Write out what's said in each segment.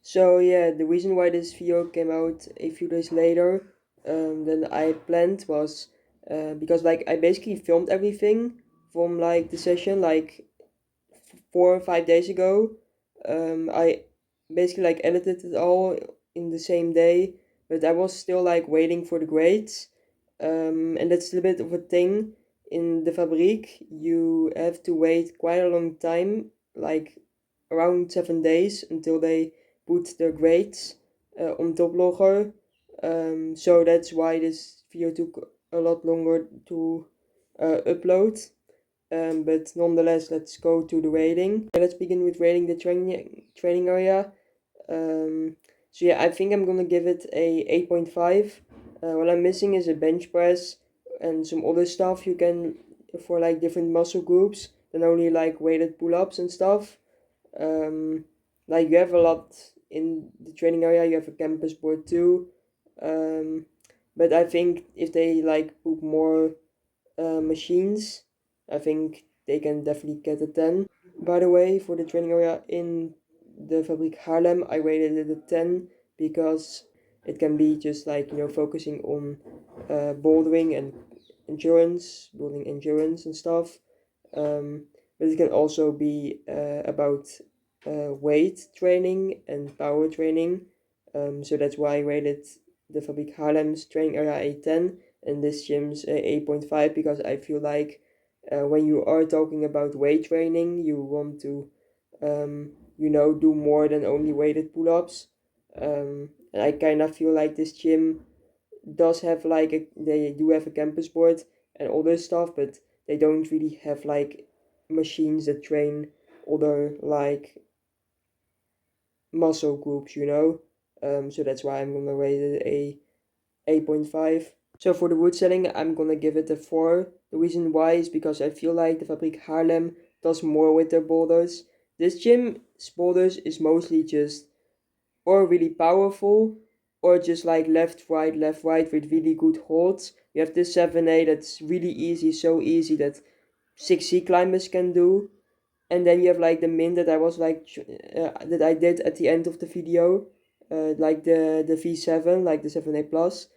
So yeah, the reason why this video came out a few days later than I planned was because like I basically filmed everything from like the session like 4 or 5 days ago. I basically like edited it all in the same day, but I was still like waiting for the grades. And that's a bit of a thing in the Fabriek. You have to wait quite a long time, like around 7 days until they put their grades on top logger. So that's why this video took a lot longer to upload. But nonetheless, let's go to the rating. Let's begin with rating the training area. So yeah, I think I'm gonna give it a 8.5. What I'm missing is a bench press and some other stuff you can for like different muscle groups than only like weighted pull-ups and stuff. Um, like you have a lot in the training area. You have a campus board too. Um, but I think if they like put more machines, I think they can definitely get a 10. By the way, for the training area in the Fabriek Haarlem, I rated it a 10 because it can be just like, focusing on bouldering and building endurance and stuff. But it can also be about weight training and power training. So that's why I rated the Fabriek Haarlem's training area a 10 and this gym's a 8.5 because I feel like when you are talking about weight training, you want to, do more than only weighted pull-ups. And I kind of feel like this gym does have they do have a campus board and all this stuff, but they don't really have like machines that train other like muscle groups. So that's why I'm gonna rate it a 8.5. So for the wood setting, I'm gonna give it a 4. The reason why is because I feel like the Fabriek Haarlem does more with their boulders. This gym's boulders is mostly just or really powerful or just like left, right with really good holds. You have this 7A that's really easy, so easy that 6C climbers can do. And then you have like the min that I was like that I did at the end of the video, like the V7, like the 7A plus,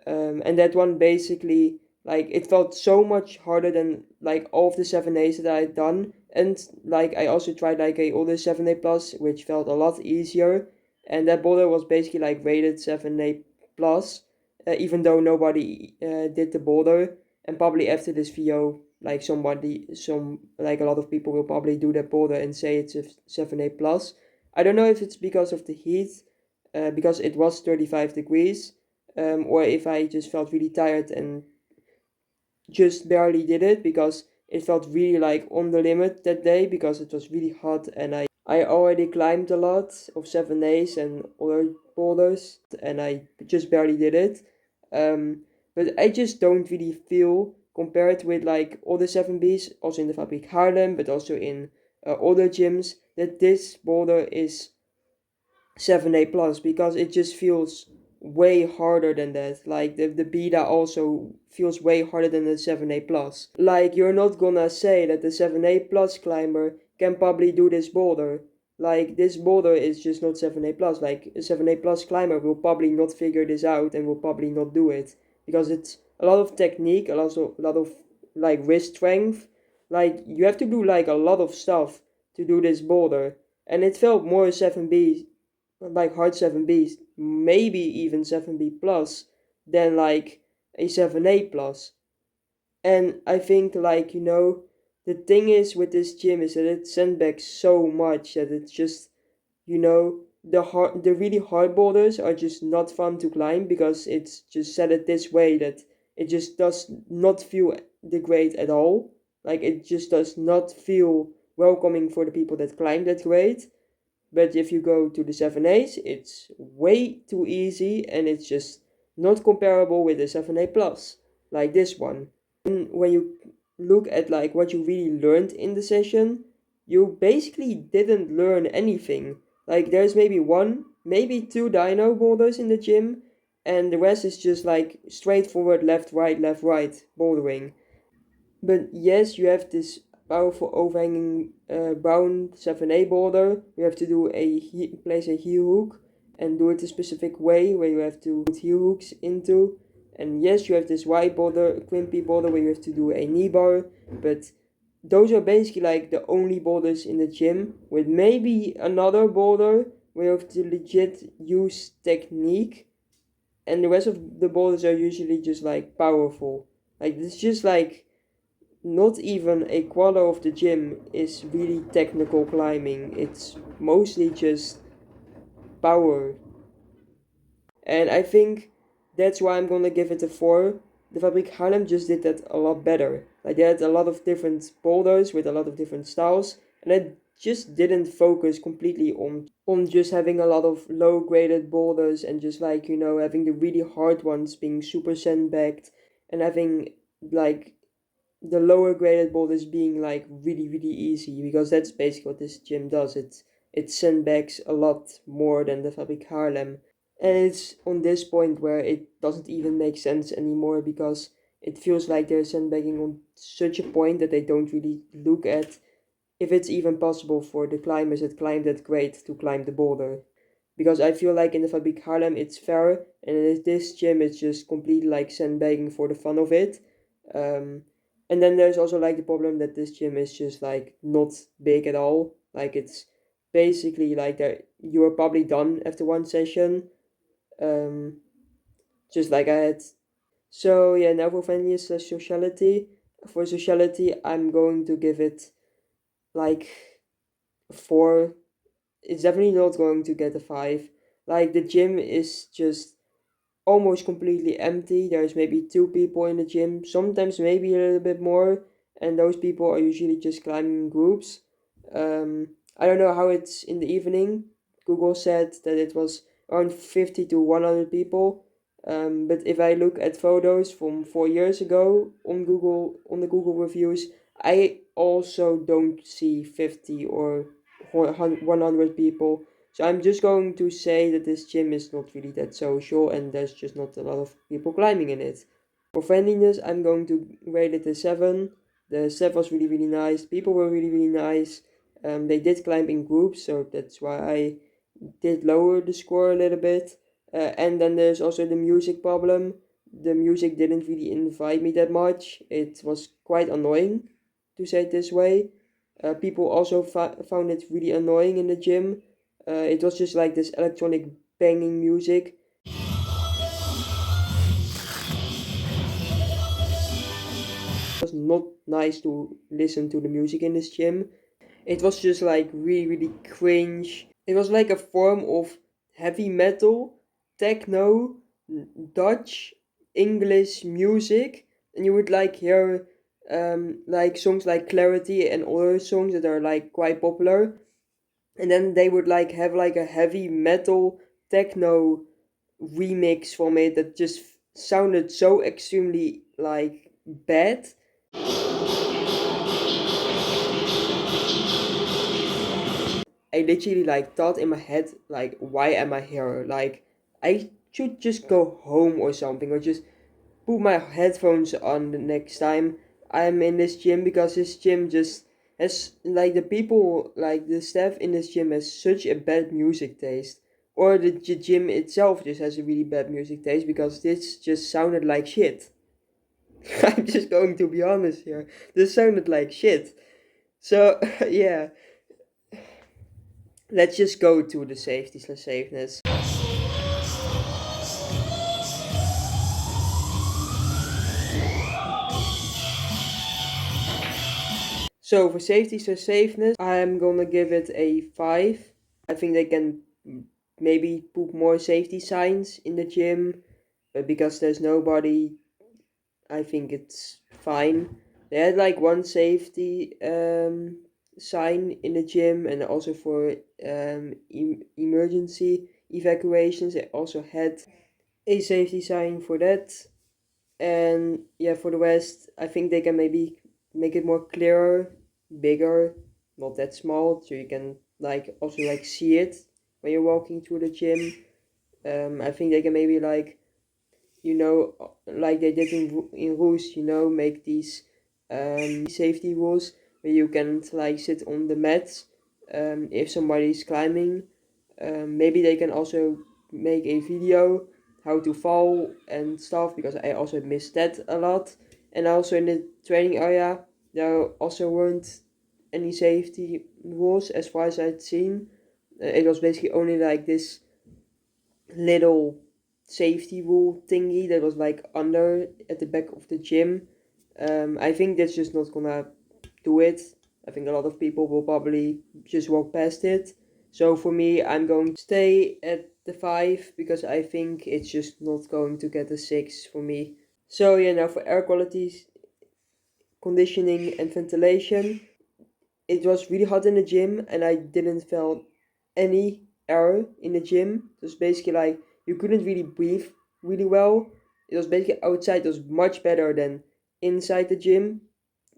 and that one basically like it felt so much harder than like all of the 7As that I had done, and like I also tried like a older 7A plus, which felt a lot easier, and that boulder was basically like rated 7A plus, even though nobody did the boulder, and probably after this video like a lot of people will probably do that boulder and say it's a 7A plus. I don't know if it's because of the heat, because it was 35 degrees, or if I just felt really tired and just barely did it because it felt really like on the limit that day because it was really hot and I already climbed a lot of 7As and other boulders and I just barely did it. But I just don't really feel compared with like other 7Bs, also in the Fabriek Haarlem, but also in other gyms, that this boulder is 7A plus because it just feels way harder than that. Like the beta also feels way harder than the 7A plus. Like you're not gonna say that the 7A plus climber can probably do this boulder. Like this boulder is just not 7A plus. Like a 7A plus climber will probably not figure this out and will probably not do it because it's a lot of technique, a lot of like wrist strength. Like you have to do like a lot of stuff to do this boulder, and it felt more 7B, like hard 7Bs, maybe even 7B plus, than like a 7A plus. And I think the thing is with this gym is that it sandbags so much that it's just, the really hard boulders are just not fun to climb because it's just set it this way that it just does not feel the grade at all. Like it just does not feel welcoming for the people that climb that grade. But if you go to the 7As, it's way too easy and it's just not comparable with the 7A plus, like this one. And when you look at like what you really learned in the session, you basically didn't learn anything. Like there's maybe one, maybe two dyno boulders in the gym, and the rest is just like straightforward left, right bouldering. But yes, you have this powerful overhanging brown 7A boulder. You have to do place a heel hook. and do it a specific way where you have to put heel hooks into. And yes, you have this wide boulder, quimpy boulder where you have to do a knee bar, but those are basically like the only boulders in the gym, with maybe another boulder where you have to legit use technique, and the rest of the boulders are usually just like powerful. Like it's just like not even a quarter of the gym is really technical climbing. It's mostly just power. And I think that's why I'm gonna give it a 4. The Fabriek Haarlem just did that a lot better. Like they had a lot of different boulders with a lot of different styles, and it just didn't focus completely on just having a lot of low graded boulders and just like, you know, having the really hard ones being super sandbagged, and having like the lower graded boulders being like really easy, because that's basically what this gym does. It sandbags a lot more than the Fabriek Haarlem. And it's on this point where it doesn't even make sense anymore, because it feels like they're sandbagging on such a point that they don't really look at if it's even possible for the climbers that climb that grade to climb the boulder. Because I feel like in the Fabriek Haarlem it's fair, and in this gym it's just completely like sandbagging for the fun of it. Um, and then there's also like the problem that this gym is just like not big at all. Like it's basically like that you are probably done after one session. Um, just like I had. So yeah, now for Friendlyness / Sociality. For Sociality, I'm going to give it like 4. It's definitely not going to get a 5. Like the gym is just almost completely empty. There's maybe 2 people in the gym, sometimes maybe a little bit more, and those people are usually just climbing in groups. I don't know how it's in the evening. Google said that it was around 50 to 100 people. But if I look at photos from 4 years ago on Google, on the Google reviews, I also don't see 50 or 100 people. So I'm just going to say that this gym is not really that social, and there's just not a lot of people climbing in it. For Friendlyness, I'm going to rate it a 7. The staff was really nice. People were really nice. They did climb in groups, so that's why I did lower the score a little bit. And then there's also the music problem. The music didn't really invite me that much. It was quite annoying, to say it this way. People also found it really annoying in the gym. It was just like this electronic banging music. It was not nice to listen to the music in this gym. It was just like really cringe. It was like a form of heavy metal, techno, Dutch, English music, and you would like hear like songs like Clarity and other songs that are like quite popular, and then they would like have like a heavy metal techno remix from it that just sounded so extremely like bad. I literally like thought in my head, like, why am I here? Like, I should just go home or something, or just put my headphones on the next time I'm in this gym, because this gym just has, like, the people, like, the staff in this gym has such a bad music taste. Or the gym itself just has a really bad music taste, because this just sounded like shit. I'm just going to be honest here. This sounded like shit. So, yeah. Let's just go to the safety / safeness. So for safety / safeness, I'm gonna give it a 5. I think they can maybe put more safety signs in the gym, but because there's nobody, I think it's fine. They had like one safety sign in the gym, and also for emergency evacuations, they also had a safety sign for that. And yeah, for the rest, I think they can maybe make it more clearer, bigger, not that small, so you can like also like see it when you're walking through the gym. I think they can maybe like, you know, like they did in rules, you know, make these safety rules where you can like sit on the mats if somebody's climbing. Maybe they can also make a video how to fall and stuff, because I also missed that a lot. And also in the training area, there also weren't any safety rules as far as I'd seen. It was basically only like this little safety rule thingy that was like under at the back of the gym. I think that's just not gonna do it. I think a lot of people will probably just walk past it. So for me, I'm going to stay at the 5 because I think it's just not going to get a 6 for me. So yeah, now for air quality, conditioning and ventilation, it was really hot in the gym and I didn't feel any air in the gym. It was basically like you couldn't really breathe really well. It was basically outside, it was much better than inside the gym,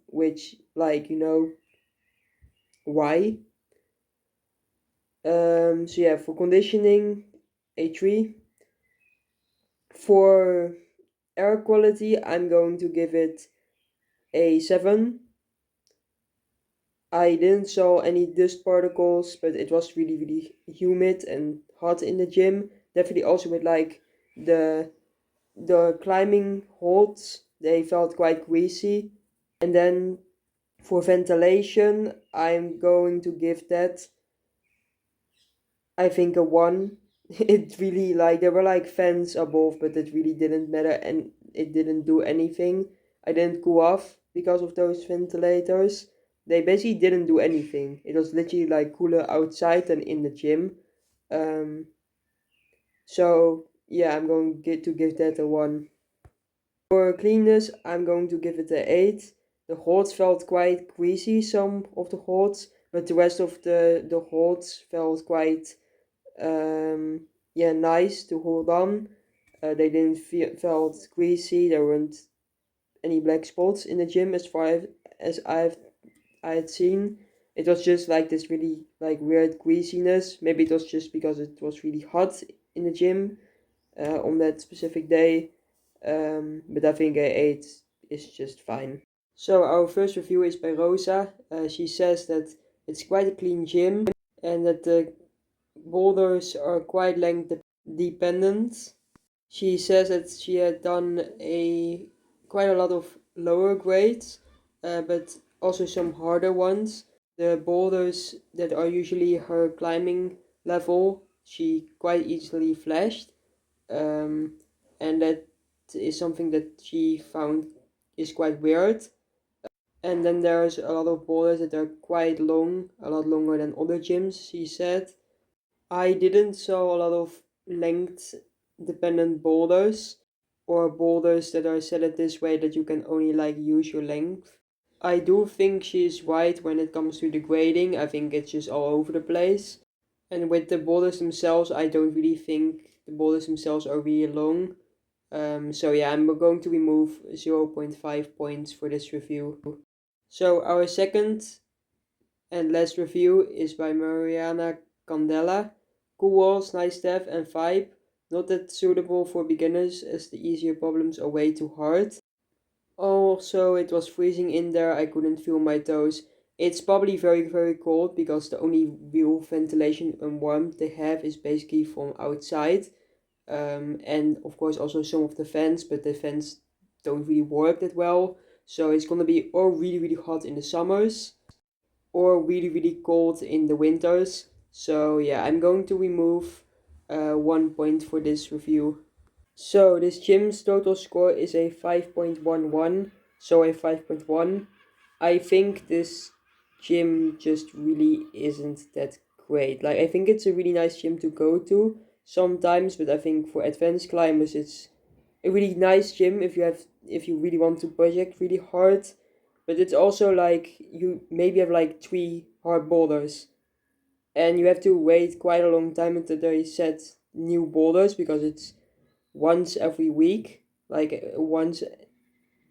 which, like, why? So yeah, for conditioning, a 3. For air quality, I'm going to give it a 7. I didn't saw any dust particles, but it was really, really humid and hot in the gym. Definitely also with like the climbing holds, they felt quite greasy. And then for ventilation, I'm going to give that, I think, a 1. It really, like, there were like fans above, but it really didn't matter and it didn't do anything. I didn't cool off because of those ventilators. They basically didn't do anything. It was literally like cooler outside than in the gym. Um, so yeah, I'm going to give that a 1. For cleanness, I'm going to give it a 8. The holds felt quite greasy, some of the holds, but the rest of the holds felt quite nice to hold on. They didn't felt greasy. There weren't any black spots in the gym as far as I had seen. It was just like this really like weird greasiness. Maybe it was just because it was really hot in the gym on that specific day. But I think a 8 is just fine. So our first review is by Rosa. She says that it's quite a clean gym and that the boulders are quite length dependent. She says that she had done quite a lot of lower grades, but also some harder ones. The boulders that are usually her climbing level, she quite easily flashed, and that is something that she found is quite weird. And then there's a lot of boulders that are quite long, a lot longer than other gyms, she said. I didn't saw a lot of length dependent boulders or boulders that are set it this way that you can only like use your length. I do think she's right when it comes to the grading. I think it's just all over the place. And with the boulders themselves, I don't really think the boulders themselves are really long. So yeah, I'm going to remove 0.5 points for this review. So our second and last review is by Mariana Candela. Cool walls, nice depth and vibe. Not that suitable for beginners as the easier problems are way too hard. Also, it was freezing in there, I couldn't feel my toes. It's probably very, very cold because the only real ventilation and warmth they have is basically from outside. And of course also some of the fans, but the fans don't really work that well. So it's gonna be or really, really hot in the summers or really, really cold in the winters. So yeah, I'm going to remove 1 point for this review. So this gym's total score is a 5.11, so a 5.1. I think this gym just really isn't that great. Like, I think it's a really nice gym to go to sometimes, but I think for advanced climbers it's a really nice gym if you really want to project really hard. But it's also like you maybe have like 3 hard boulders and you have to wait quite a long time until they set new boulders because it's once every week, like once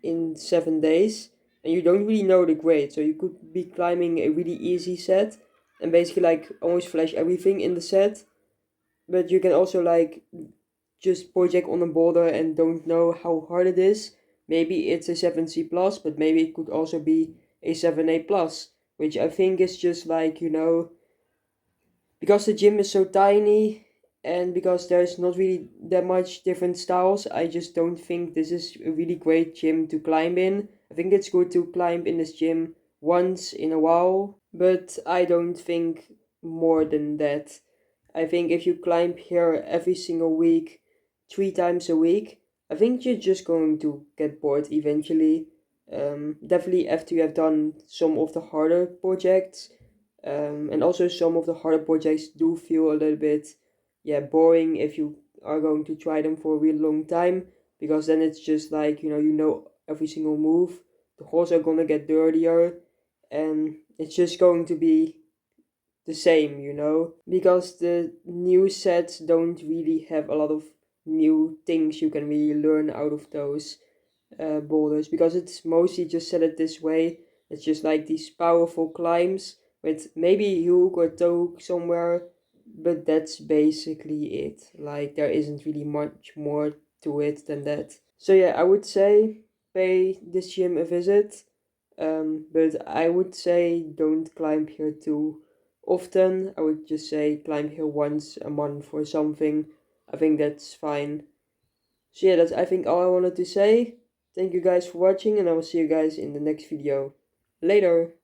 in 7 days, and you don't really know the grade. So you could be climbing a really easy set and basically like almost flash everything in the set, but you can also like just project on a boulder and don't know how hard it is. Maybe it's a 7C plus, but maybe it could also be a 7A plus, which I think is just like, because the gym is so tiny and because there's not really that much different styles, I just don't think this is a really great gym to climb in. I think it's good to climb in this gym once in a while, but I don't think more than that. I think if you climb here every single week, 3 times a week, I think you're just going to get bored eventually. Definitely after you have done some of the harder projects. And also some of the harder projects do feel a little bit, yeah, boring if you are going to try them for a really long time, because then it's just like, you know every single move. The holes are gonna get dirtier, and it's just going to be the same, because the new sets don't really have a lot of new things you can really learn out of those boulders, because it's mostly just set it this way. It's just like these powerful climbs with maybe hook or toe somewhere, but that's basically it. Like there isn't really much more to it than that. So yeah, I would say pay this gym a visit, but I would say don't climb here too often. I would just say climb here once a month or something. I think that's fine. So yeah, that's I think all I wanted to say. Thank you guys for watching, and I will see you guys in the next video. Later!